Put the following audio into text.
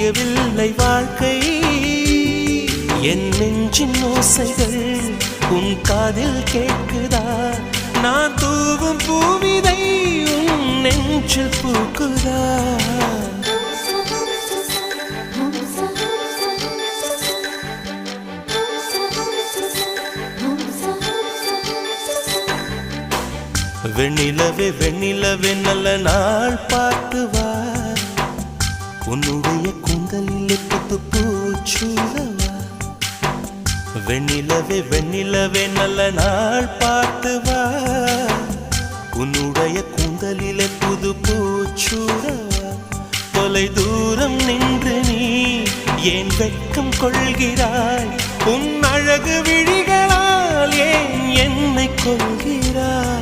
விடியவில்லை வாழ்க்கை என் நெஞ்சின் ஓசைகள் உன் காதில் கேட்குதா நான் தூவும் பூவிதை உன் நெஞ்சில் பூக்குதா வெண்ணிலவே வெண்ணிலவே நல்ல நாள் பார்த்து வா உன்னுடைய கூந்தலில் புத்து பூச்சூடவா வெண்ணிலவே வெண்ணிலவே நல்ல நாள் பார்த்து வா உன்னுடைய கூந்தலில் புது பூச்சூடவா தொலை தூரம் நின்று நீ ஏன் வெட்கம் கொள்கிறாய்